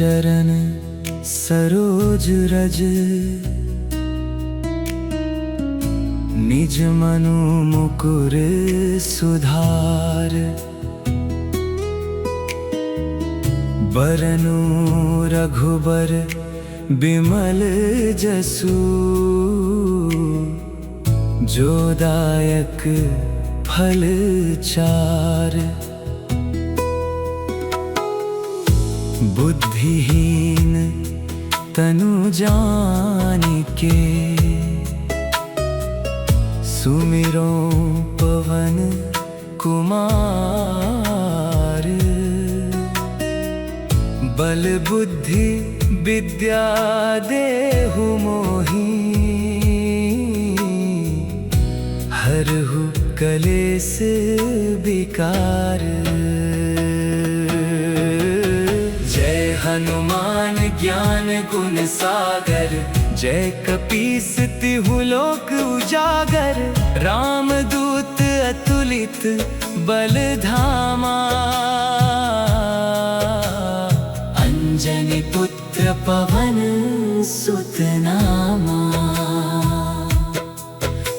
चरण सरोज रज, निज मनु मुकुर सुधार। बरनु रघुबर बिमल जसु, जो दायक फल चार। बुद्धिहीन तनु जानिके, सुमिरो पवन कुमार। बल बुद्धि विद्या देहु मोहि, हरहु कलेस विकार। जय हनुमान ज्ञान गुण सागर, जय कपीस तिहु लोक उजागर। रामदूत अतुलित बल धामा, अंजनी पुत्र पवन सुत नामा।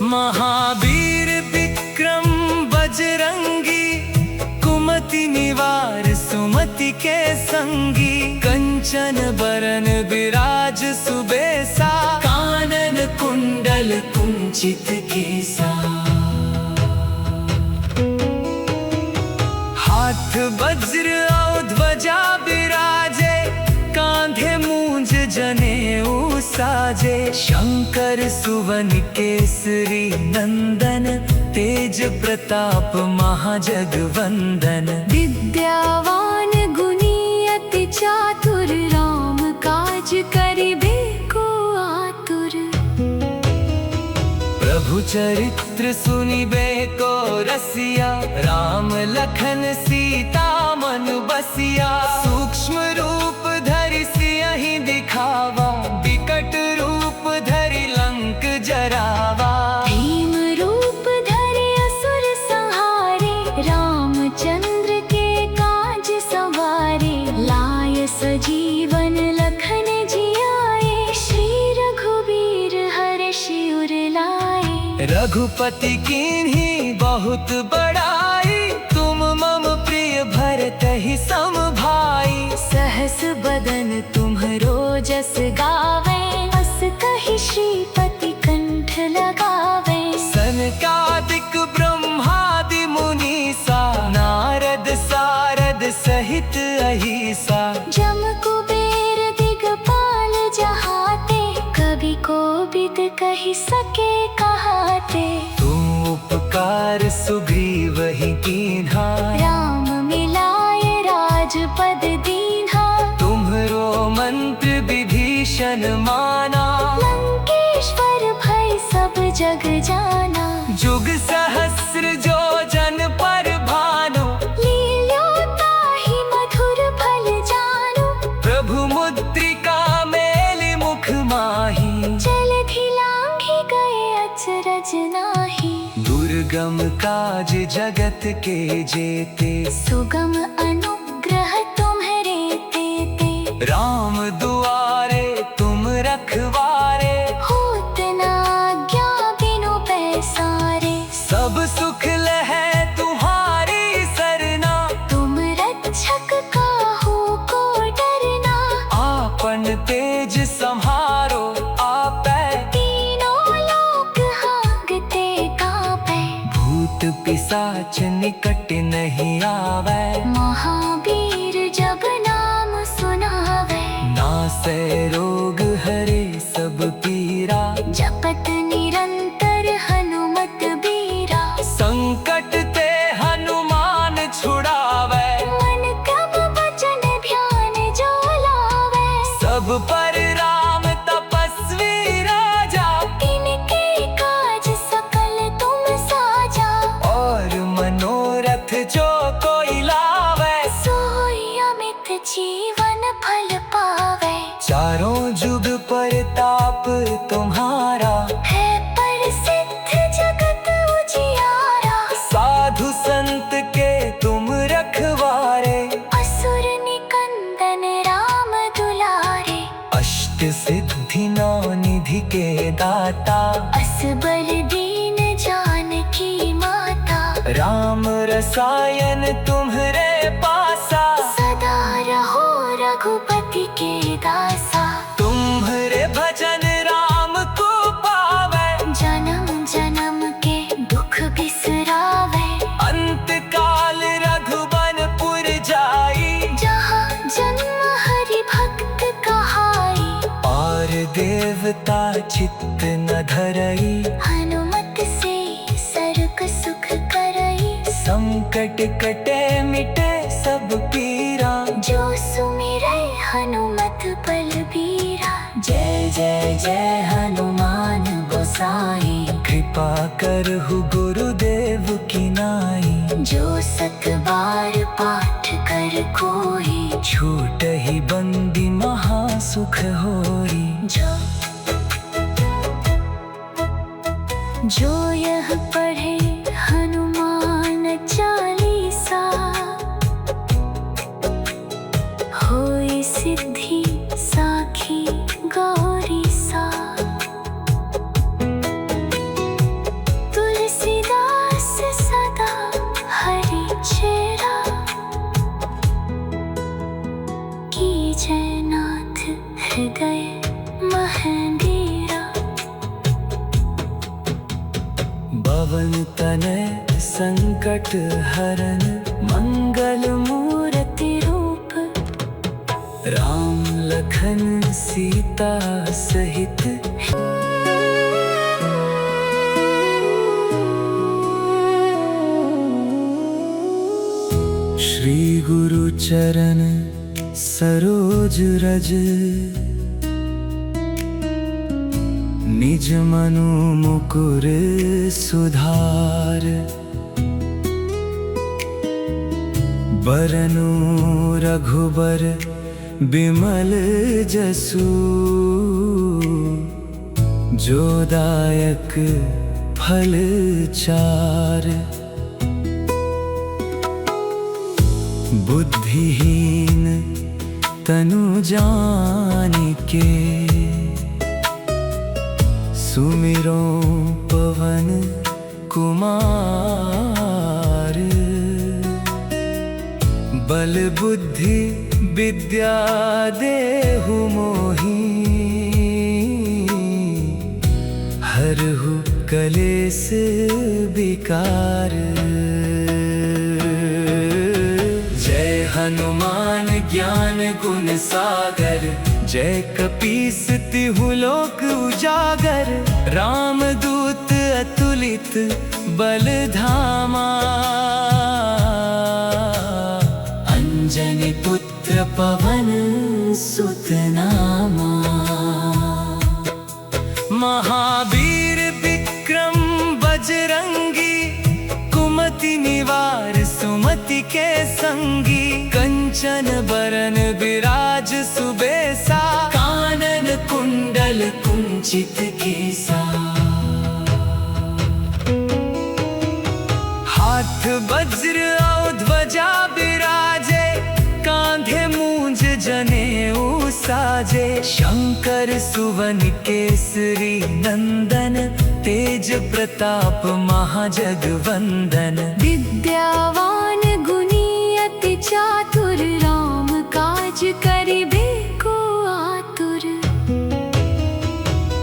महावीर विक्रम बजरंगी, कुमति निवार सुमति के संगी। कंचन बरन विराज सुबेसा, कानन कुंडल कुंचित केसा। हाथ वज्र और ध्वजा बिराजे, कांधे मूंज जनेऊ साजे। शंकर सुवन केसरी नंदन, तेज प्रताप महाजगवंदन। विद्यावान गुणी अति चातुर, राम काज करिबे को आतुर। प्रभु चरित्र सुनिबे को रसिया, राम लखन सीता मन बसिया। सूक्ष्म रूप धरि सियहि दिखावा, विकट रूप धरि लंक जरावा। भीम रूप धरि असुर संहारे, रामचंद्र के काज सवारे। लाय सजीवन लखन जियाए, श्री रघुबीर हर्षि उर लाए। रघुपति कीन्ही बहुत बड़ाई, तुम मम प्रिय भरतहि सम भाई। सहस बदन तुम्हरो जस गावे, अस कहि श्रीपति कंठ लगावे। सनकादिक ब्रह्मादि मुनीसा, नारद सारद सहित अहिसा। जम कुबेर दिगपाल जहाते, कवि कोविद कहि सके कहाते। तुम उपकार सुग्रीवहि कीन्हा, राम मिलाए राजपद दीन्हा। तुम्हरो मंत्र विभीषण माना, लंकेश्वर भय सब जग जाना। जुग सहस्र जो जन पर भानु, लील्योताहि मधुर फल जानु। प्रभु मुद्रिका मेलि मुख माही। जलधि लांघि गए अचरज नाही। दुर्गम काज जगत के जेते, सुगम अनुग्रह तुम्हरे तेते। राम दुआरे तुम रखवारे। होत न आज्ञा बिनु पैसारे। सब सुख लहै तुम्हारी सरना, तुम रक्षक काहू को डरना। आपन तेज सम्हारो आपै, तीनों लोक हांगते कांपै। भूत पिशाच निकट नहीं आवे। महावीर जब नाम सुनावे, नासै रोग हरे सब पीरा। जपत निरंतर हनुमत बीरा। संकट ते हनुमान छुड़ावे, मन क्रम वचन ध्यान जो लावे। सब पर राम तपस्वी राजा। तिनके काज सकल तुम साजा। और मनोरथ जो कोई लावे, सोई अमित जीवन फल पावे। चारों बल दीन जानकी माता। राम रसायन तुम्हरे पासा, सदा रहो रघुपति के दासा। तुम्हरे भजन राम को पावे, जन्म जन्म के दुख बिसरावे। अंत काल रघुबरपुर जाई, जहाँ जन्म हरि भक्त कहाई। और देवता चित्त न धरई, हनुमत से सर्ग सुख करई। संकट कटे मिटे सब पीरा, जो सुमिरै हनुमत बलबीरा। जय जय जय हनुमान गोसाई। कृपा करहु गुरुदेव की नाई, जो सत बार पाठ कर कोई। छूटहि बंदी महासुख होई। जो यह पढ़े हनुमान चालीसा, होई सिद्धि साखी गौरी सा। तुलसीदास सदा हरि चेरा, कीजय नाथ हृदय महंदीरा। पवन तनय संकट हरन, मंगल मूर्ति रूप। राम लखन सीता सहित, श्री गुरु चरण सरोज रज। निज मनु मुकुर सुधार, बरनु रघुबर बिमल जसु। जो दायक फल चार, बुद्धिहीन तनु जानिके। सुमिरो पवन कुमार, बल बुद्धि विद्या देहु मोहि। हरहु कलेस विकार, जय हनुमान ज्ञान गुण सागर। जय कपीस तिहु लोक उजागर। रामदूत अतुलित बल धामा, अंजनी पुत्र पवन सुत नामा। महावीर विक्रम बजरंगी, कुमति निवार सुमति के संगी। कंचन बरन विराज सुबेसा, कानन कुंडल कुंचित केसा। हाथ वज्र और ध्वजा बिराजे, कांधे मूंज जनेऊ साजे। शंकर सुवन केसरी नंदन, तेज प्रताप महाजगवंदन। विद्यावान गुणी अति चातुर, राम काज करिबे को आतुर।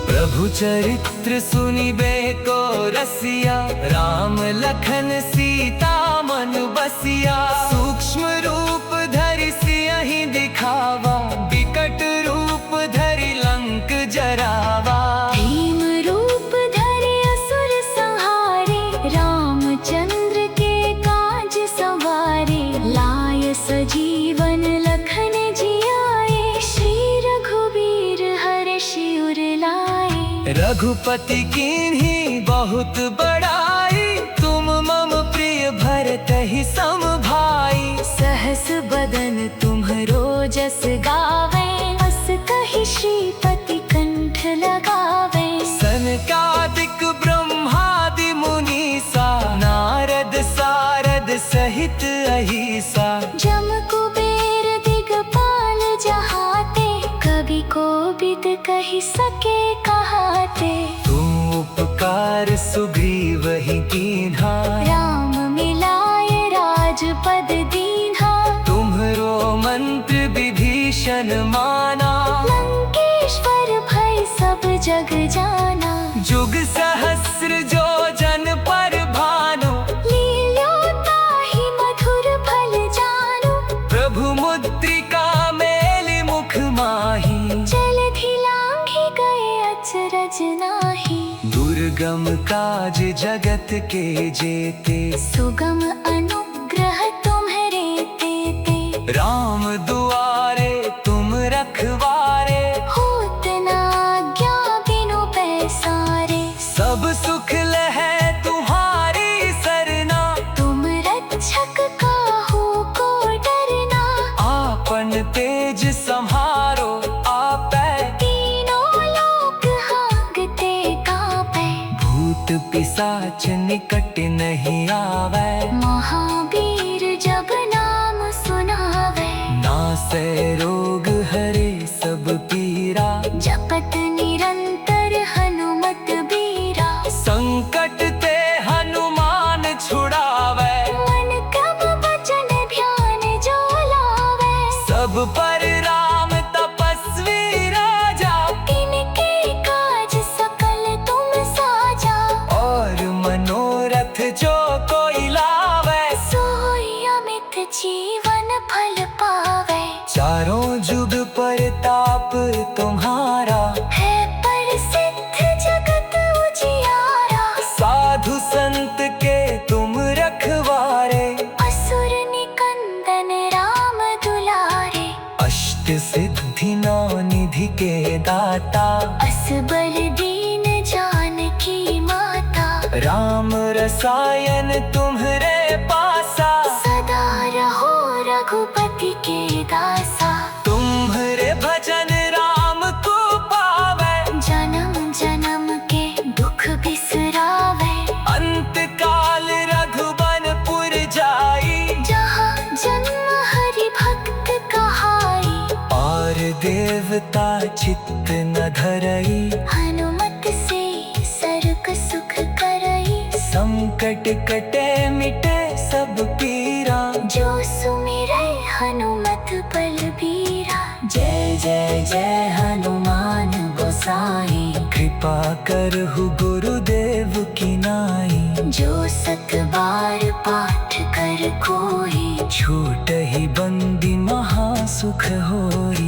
प्रभु चरित्र सुनिबे को रसिया, राम लखन सीता मन बसिया। सूक्ष्म रूप धरि सियहि दिखावा, विकट रूप धरि लंक जरावा। भीम रूप धरि असुर संहारे, रामचंद्र के काज सवारे। लाय सजीवन लखन जियाए, श्री रघुबीर हर्षि उर लाए। रघुपति कीन्ही बहुत बड़ाई, तुम मम प्रिय भरतहि सम भाई। सहस बदन तुम्हरो जस गावे, अस कहि श्रीपति कंठ लगावे। सनकादिक ब्रह्मादि मुनीसा, नारद सारद सहित अहिसा। जम कुबेर दिगपाल जहाते, कवि कोविद कहि सके कहाते। तुम उपकार अवतार सुग्रीव ही कीन्हा, राम मिलाए राजपद दीन्हा। तुम्हरो मंत्र विभीषण माना, लंकेश्वर भय सब जग जाना। जुग सहस्र जो जन पर भानु, लील्योता ही मधुर फल जानु। प्रभु मुद्रिका मेलि मुख माही, जलधि लांघि गए अचरज नाहि। दुर्गम काज जगत के जेते, सुगम अनुग्रह तुम्हरे तेते। राम दुआरे तुम रखवारे, होत न आज्ञा बिनु पैसारे। सब सुख लहै तुम्हारी सरना, तुम रक्षक काहू को डरना। आपन तेज सम्हारो आपै, तीनों लोक हांगते कांपै। भूत पिशाच निकट नहीं आवे, महावीर जब नाम सुनावे। नासै रोग हरे सब पीरा, जपत निरंतर हनुमत बीरा। संकट ते हनुमान छुड़ावे, मन क्रम वचन ध्यान जो लावे। सब पर राम तपस्वी राजा, तिनके काज सकल तुम साजा। और मनोरथ जो कोई लावे, सोई अमित जीवन फल पावे। चारों जुग परताप तुम्हारा, है प्रसिद्ध जगत उजियारा। साधु संत के तुम रखवारे, असुर निकंदन राम दुलारे। अष्ट सिद्धि नौ निधि के दाता, असबर दीन जानकी माता। राम रसायन तुम्हरे पासा, सदा रहो रघुपति के दासा। तुम्हरे भजन राम को पावे, जन्म जन्म के दुख बिसरावे। अंत काल रघुबनपुर जाई, जहाँ जन्म हरि भक्त कहाई। और देवता चित्त न धरई, हनुमत से सर्ग सुख करई। संकट कटे मिटे सब पीरा, जो सुमिरै हनुमत बलबीरा। जय जय जय हनुमान गोसाई, कृपा करहु गुरुदेव की नाई। जो सत बार पाठ कर कोई, छूटहि बंदी महा सुख होई।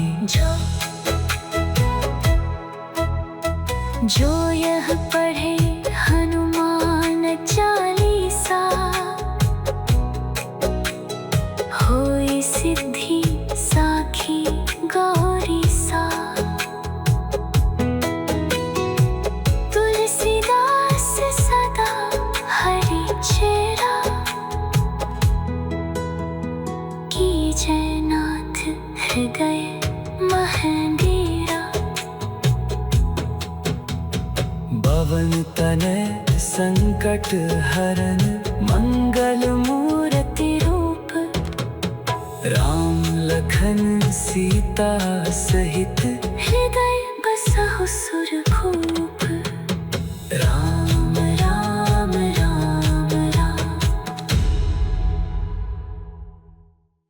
जो यह पढ़े हनुमान चालीसा, होई सिद्धि साखी गौरी सा। तुलसीदास सदा हरि चेरा, कीजय नाथ हृदय महंडेरा। पवन तनय संकट हरन, मंगल मूर्ति रूप। राम लखन सीता सहित,